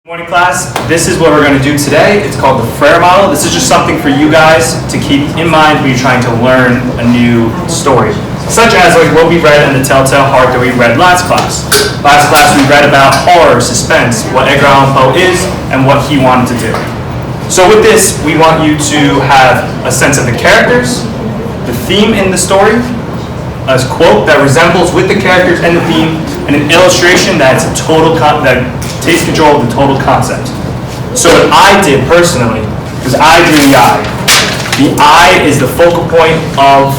Morning class, this is what we're going to do today. It's called the Frayer model. This is just something for you guys to keep in mind when you're trying to learn a new story. Such as like what we read in the Telltale Heart that we read last class. Last class we read about horror, suspense, what Edgar Allan Poe is, and what he wanted to do. So with this, we want you to have a sense of the characters, the theme in the story, a quote that resembles with the characters and the theme, and an illustration that's that takes control of the total concept. So what I did personally, because I drew the eye is the focal point of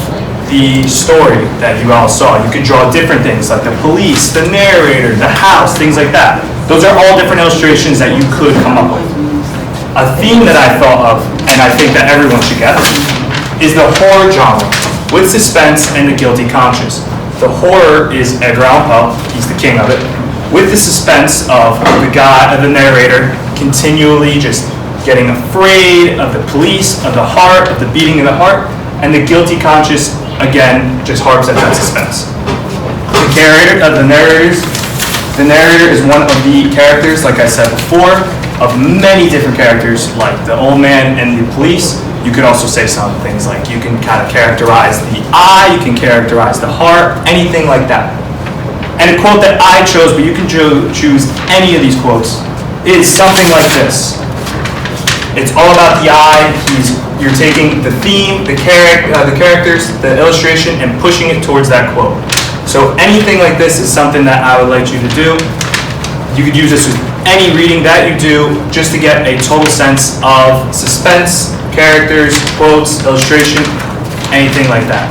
the story that you all saw. You could draw different things like the police, the narrator, the house, things like that. Those are all different illustrations that you could come up with. A theme that I thought of, and I think that everyone should get, is the horror genre, with suspense and the guilty conscience. The horror is Edgar Allan Poe, he's the king of it, with the suspense of the narrator continually just getting afraid of the police, of the heart, of the beating of the heart, and the guilty conscience, again, just harps at that suspense. The narrator is one of the characters, like I said before, of many different characters, like the old man and the police. You could also say some things like you can kind of characterize the eye, you can characterize the heart, anything like that. And a quote that I chose, but you can choose any of these quotes, is something like this. It's all about the eye. You're taking the theme, the characters, the illustration, and pushing it towards that quote. So anything like this is something that I would like you to do. You could use this with any reading that you do just to get a total sense of suspense, characters, quotes, illustration, anything like that.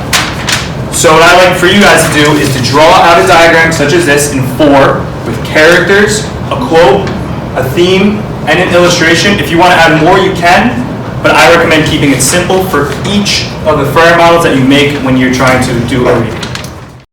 So what I like for you guys to do is to draw out a diagram such as this in 4 with characters, a quote, a theme, and an illustration. If you want to add more, you can, but I recommend keeping it simple for each of the Frayer models that you make when you're trying to do a reading.